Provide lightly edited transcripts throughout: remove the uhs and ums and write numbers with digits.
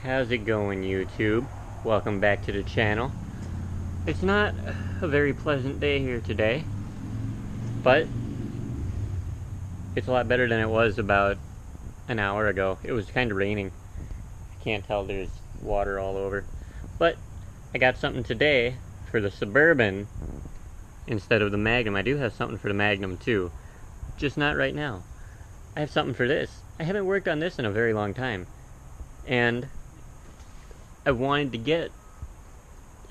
How's it going, YouTube? Welcome back to the channel. It's not a very pleasant day here today, but it's a lot better than it was about an hour ago. It was kind of raining. I can't tell, there's water all over. But I got something today for the Suburban instead of the Magnum. I do have something for the Magnum too, just not right now. I have something for this. I haven't worked on this in a very long time, and I wanted to get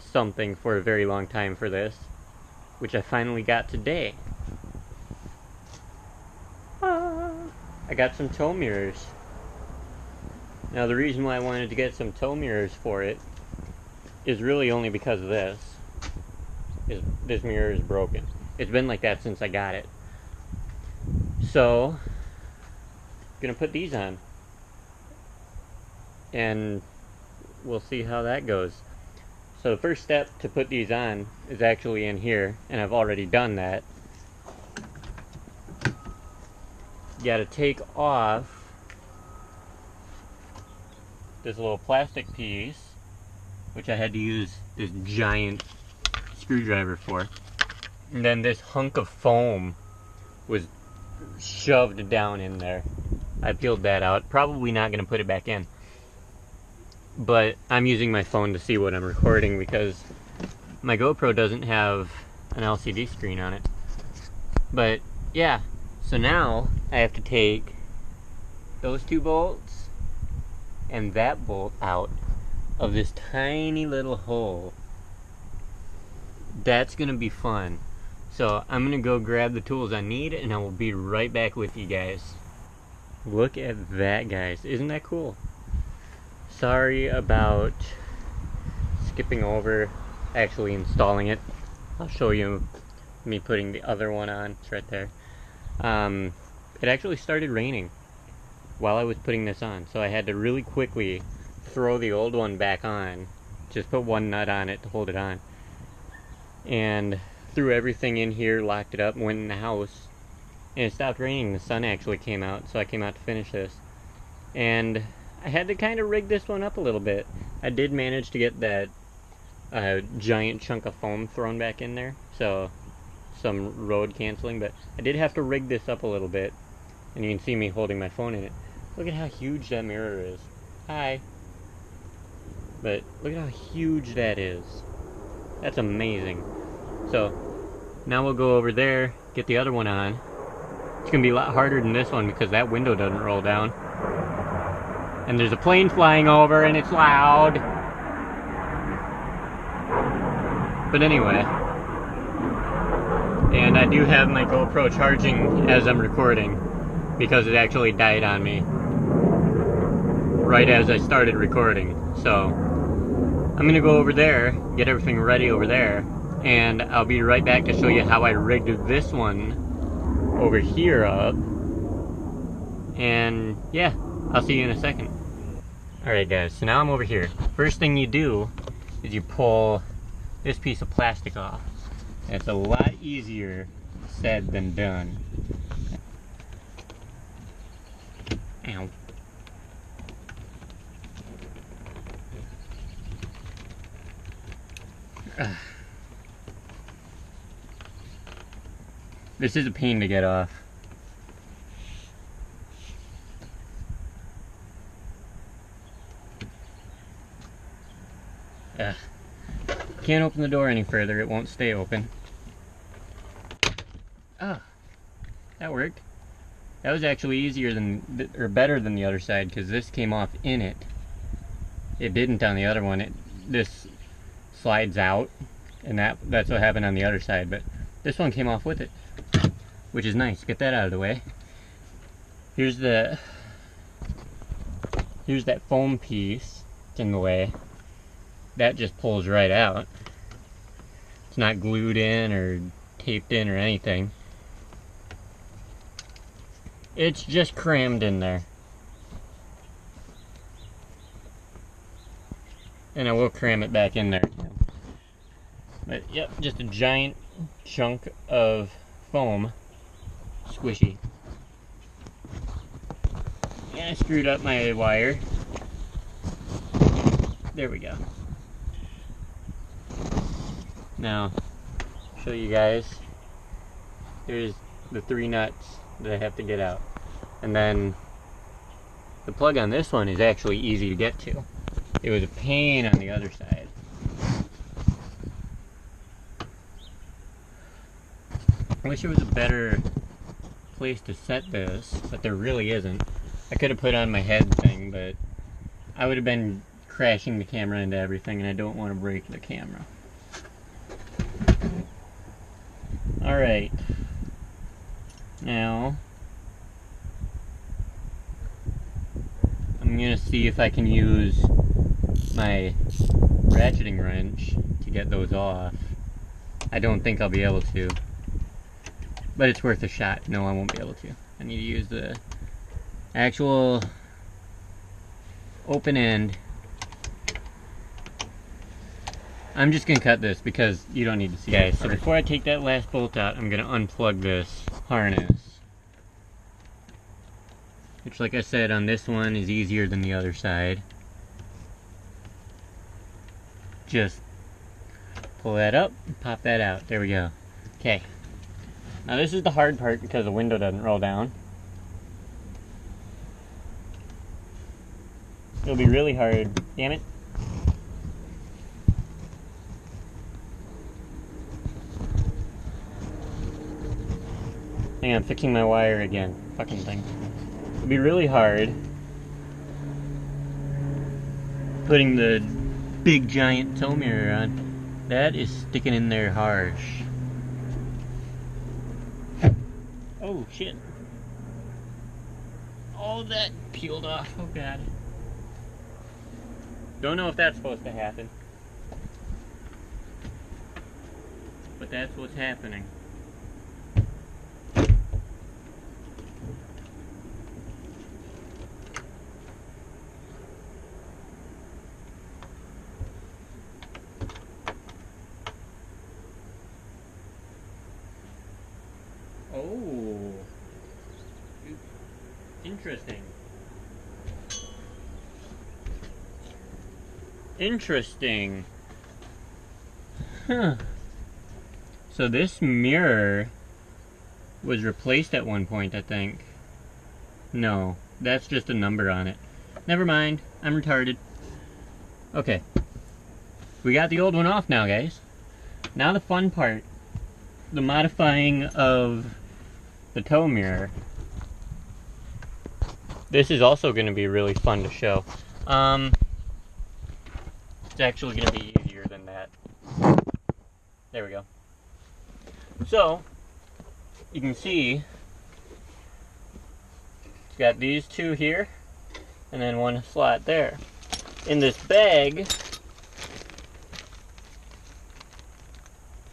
something for a very long time for this, which I finally got today. I got some tow mirrors. Now the reason why I wanted to get some tow mirrors for it is really only because of this. This mirror is broken. It's been like that since I got it. So, I'm gonna put these on, and we'll see how that goes. So the first step to put these on is actually in here, and I've already done that. You gotta take off this little plastic piece, which I had to use this giant screwdriver for. And then this hunk of foam was shoved down in there. I peeled that out. Probably not gonna put it back in, but I'm using my phone to see what I'm recording because my GoPro doesn't have an LCD screen on it. But yeah, so now I have to take those two bolts and that bolt out of this tiny little hole. That's gonna be fun. So I'm gonna go grab the tools I need, and I will be right back with you guys. Look at that, guys. Isn't that cool? Sorry about skipping over actually installing it. I'll show you me putting the other one on. It's right there. It actually started raining while I was putting this on, so I had to really quickly throw the old one back on. Just put one nut on it to hold it on, and threw everything in here, locked it up, and went in the house, and it stopped raining. The sun actually came out, so I came out to finish this, and I had to kind of rig this one up a little bit. I did manage to get that giant chunk of foam thrown back in there, so some road canceling, but I did have to rig this up a little bit, and you can see me holding my phone in it. Look at how huge that mirror is. Hi. But look at how huge that is. That's amazing. So now we'll go over there, get the other one on. It's gonna be a lot harder than this one because that window doesn't roll down. And there's a plane flying over and it's loud. But anyway. And I do have my GoPro charging as I'm recording because it actually died on me right as I started recording. So I'm gonna go over there, get everything ready over there, and I'll be right back to show you how I rigged this one over here up. And yeah, I'll see you in a second. Alright guys, so now I'm over here. First thing you do is you pull this piece of plastic off. And it's a lot easier said than done. Ow. This is a pain to get off. Can't open the door any further, it won't stay open. Ah, that worked. That was actually easier than, or better than the other side, because this came off in it. It didn't on the other one. This slides out, and that's what happened on the other side, but this one came off with it, which is nice. Get that out of the way. Here's that foam piece. It's in the way. That just pulls right out. It's not glued in or taped in or anything. It's just crammed in there. And I will cram it back in there. But yep, just a giant chunk of foam. Squishy. And I screwed up my wire. There we go. Now, show you guys. Here's the 3 nuts that I have to get out. And then the plug on this one is actually easy to get to. It was a pain on the other side. I wish there was a better place to set this, but there really isn't. I could have put on my head thing, but I would have been crashing the camera into everything, and I don't want to break the camera. Alright. Now, I'm going to see if I can use my ratcheting wrench to get those off. I don't think I'll be able to, but it's worth a shot. No, I won't be able to. I need to use the actual open end. I'm just going to cut this because you don't need to see it. Okay, so before I take that last bolt out, I'm going to unplug this harness. Which, like I said, on this one is easier than the other side. Just pull that up and pop that out. There we go. Okay. Now this is the hard part because the window doesn't roll down. It'll be really hard. Damn it. Hang on, I'm fixing my wire again. Fucking thing. It'll be really hard putting the big giant tow mirror on. That is sticking in there harsh. Oh shit. All that peeled off. Oh god. Don't know if that's supposed to happen, but that's what's happening. Oh, interesting. Interesting. Huh. So this mirror was replaced at one point, I think. No, that's just a number on it. Never mind, I'm retarded. Okay. We got the old one off now, guys. Now the fun part. The modifying of the tow mirror. This is also going to be really fun to show. It's actually going to be easier than that. There we go. So, you can see it's got these two here, and then one slot there. In this bag,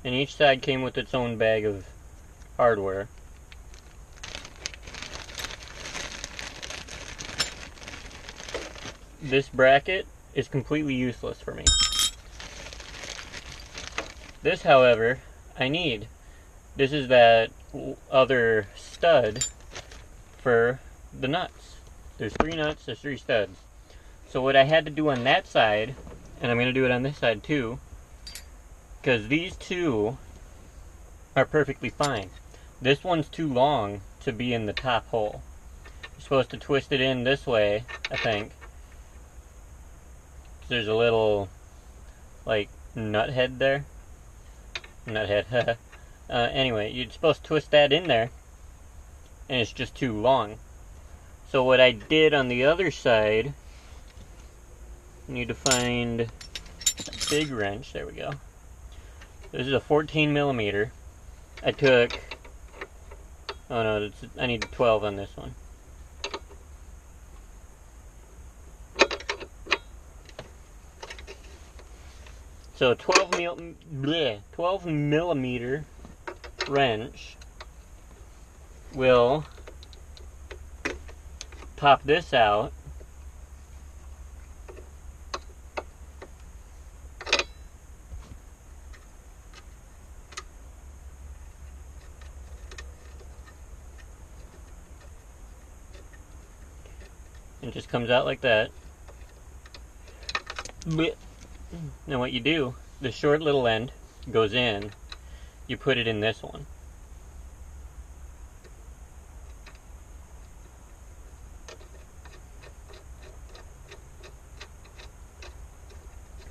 and each side came with its own bag of hardware. This bracket is completely useless for me. This, however, I need. This is that other stud for the nuts. There's 3 nuts, there's 3 studs. So what I had to do on that side, and I'm going to do it on this side too, because these two are perfectly fine. This one's too long to be in the top hole. You're supposed to twist it in this way, I think. There's a little, like, nut head there. Nut head, anyway, you're supposed to twist that in there, and it's just too long. So what I did on the other side, I need to find a big wrench. There we go. This is a 14 millimeter. I took, oh no, I need 12 on this one. So 12 millimeter wrench will pop this out. It just comes out like that. Blech. Now what you do, the short little end goes in, you put it in this one.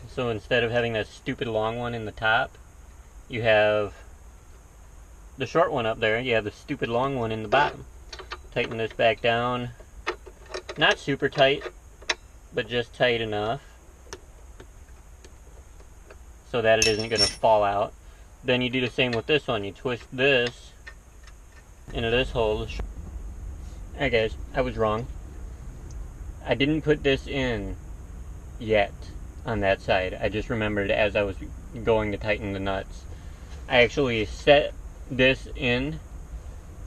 So instead of having that stupid long one in the top, you have the short one up there, you have the stupid long one in the bottom. Tighten this back down. Not super tight, but just tight enough so that it isn't going to fall out. Then you do the same with this one. You twist this into this hole. Alright guys, I was wrong. I didn't put this in yet on that side. I just remembered as I was going to tighten the nuts. I actually set this in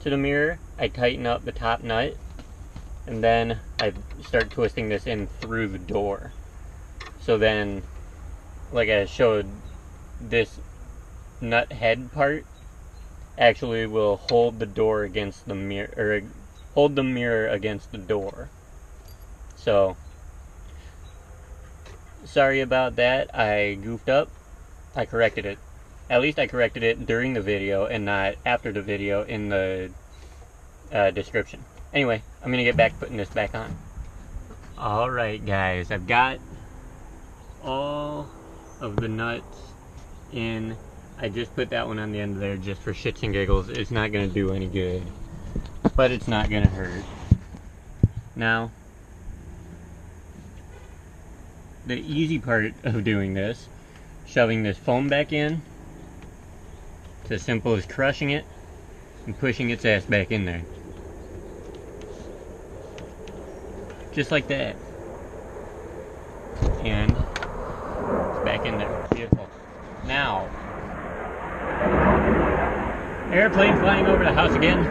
to the mirror. I tighten up the top nut, and then I start twisting this in through the door. So then, like I showed, this nut head part actually will hold the door against the mirror, or hold the mirror against the door. So, sorry about that. I goofed up. I corrected it. At least I corrected it during the video and not after the video in the description. Anyway, I'm going to get back to putting this back on. Alright guys, I've got all of the nuts in. I just put that one on the end there just for shits and giggles. It's not going to do any good, but it's not going to hurt. Now, the easy part of doing this, shoving this foam back in, it's as simple as crushing it and pushing its ass back in there. Just like that. And it's back in there. Beautiful. Now, airplane flying over the house again.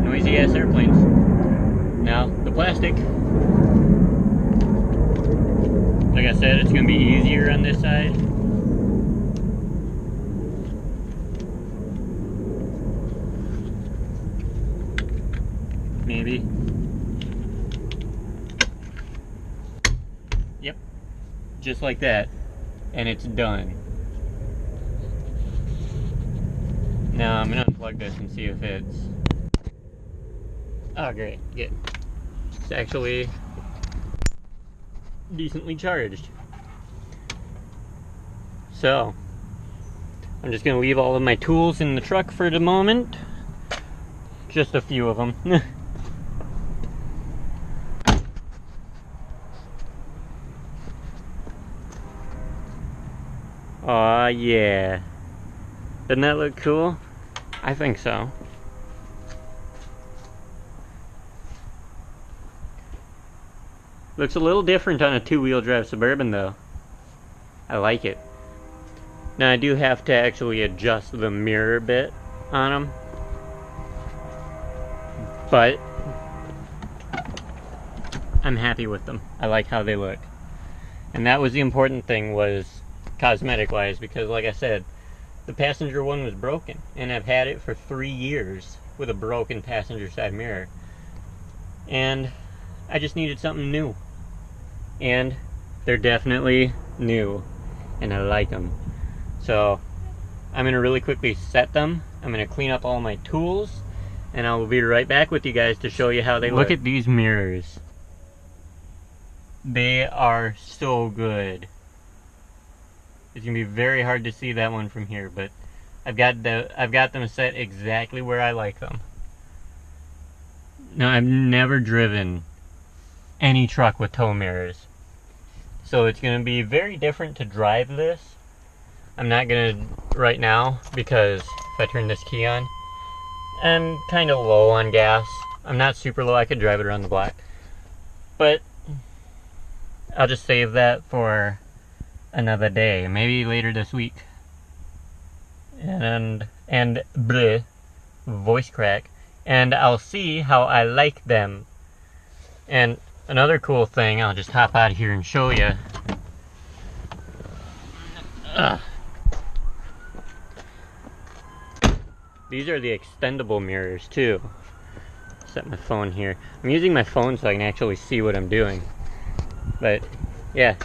Noisy ass airplanes. Now, the plastic. Like I said, it's going to be easier on this side. Maybe. Yep. Just like that. And it's done. Now I'm going to unplug this and see if it's... Oh, great. Good. It's actually decently charged. So, I'm just going to leave all of my tools in the truck for the moment. Just a few of them. Aw, yeah. Doesn't that look cool? I think so. Looks a little different on a two-wheel drive Suburban though. I like it. Now I do have to actually adjust the mirror bit on them. But I'm happy with them. I like how they look. And that was the important thing, was cosmetic wise, because like I said, the passenger one was broken, and I've had it for 3 years with a broken passenger side mirror, and I just needed something new, and they're definitely new, and I like them. So I'm gonna really quickly set them. I'm gonna clean up all my tools, and I will be right back with you guys to show you how they look. Look at these mirrors. They are so good. It's gonna be very hard to see that one from here, but I've got them set exactly where I like them. Now, I've never driven any truck with tow mirrors, so it's gonna be very different to drive this. I'm not gonna right now, because if I turn this key on, I'm kind of low on gas. I'm not super low. I could drive it around the block, but I'll just save that for another day, maybe later this week. And bleh, voice crack. And I'll see how I like them. And another cool thing, I'll just hop out of here and show you. These are the extendable mirrors too. Set my phone here. I'm using my phone so I can actually see what I'm doing. But, yeah.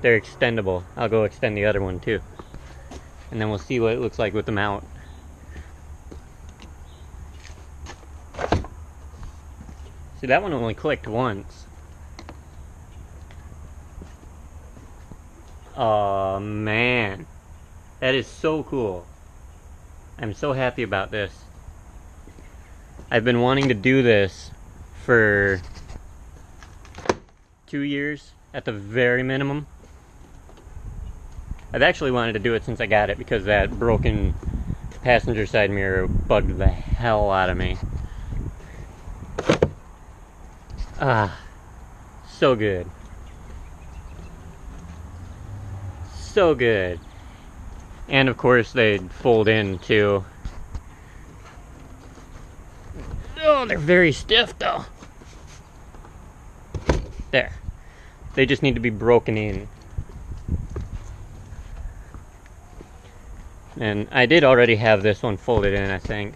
They're extendable. I'll go extend the other one too. And then we'll see what it looks like with them out. See, that one only clicked once. Oh man. That is so cool. I'm so happy about this. I've been wanting to do this for 2 years at the very minimum. I've actually wanted to do it since I got it because that broken passenger side mirror bugged the hell out of me. Ah, so good. So good. And of course they'd fold in too. Oh, they're very stiff though. There. They just need to be broken in. And I did already have this one folded in, I think.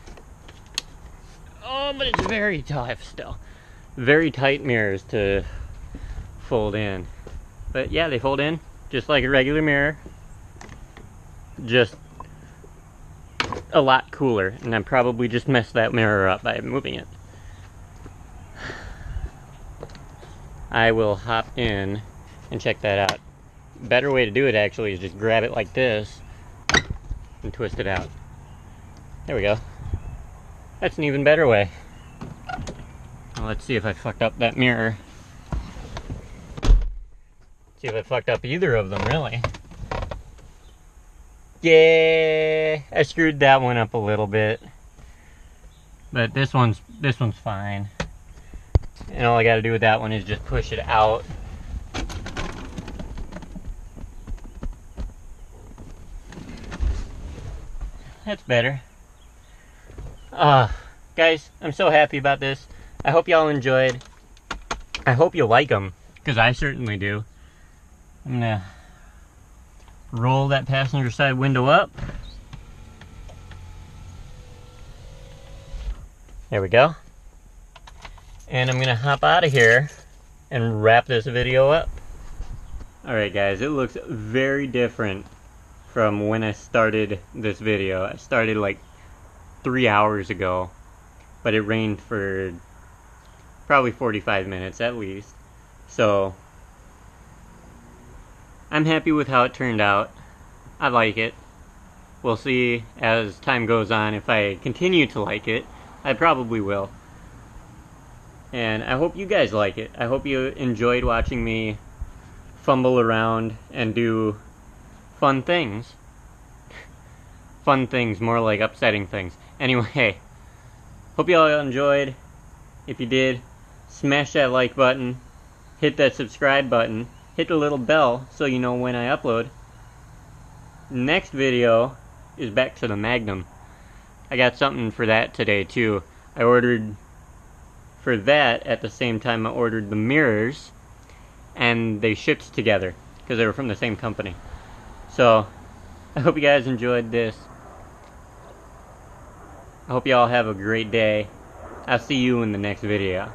Oh, but it's very tough still. Very tight mirrors to fold in. But yeah, they fold in just like a regular mirror. Just a lot cooler. And I probably just messed that mirror up by moving it. I will hop in and check that out. Better way to do it actually is just grab it like this and twist it out. There we go. That's an even better way. Well, let's see if I fucked up that mirror. See if I fucked up either of them, really. Yeah, I screwed that one up a little bit. But this one's fine. And all I gotta do with that one is just push it out. That's better. Guys, I'm so happy about this. I hope y'all enjoyed. I hope you like them, because I certainly do. I'm gonna roll that passenger side window up. There we go. And I'm gonna hop out of here and wrap this video up. Alright guys, it looks very different from when I started this video. I started like 3 hours ago, but it rained for probably 45 minutes at least. So I'm happy with how it turned out. I like it. We'll see as time goes on if I continue to like it. I probably will. And I hope you guys like it. I hope you enjoyed watching me fumble around and do fun things. Fun things, more like upsetting things. Anyway, hope you all enjoyed. If you did, smash that like button, hit that subscribe button, hit the little bell so you know when I upload. Next video is back to the Magnum. I got something for that today too. I ordered for that at the same time I ordered the mirrors, and they shipped together because they were from the same company. So I hope you guys enjoyed this. I hope you all have a great day. I'll see you in the next video.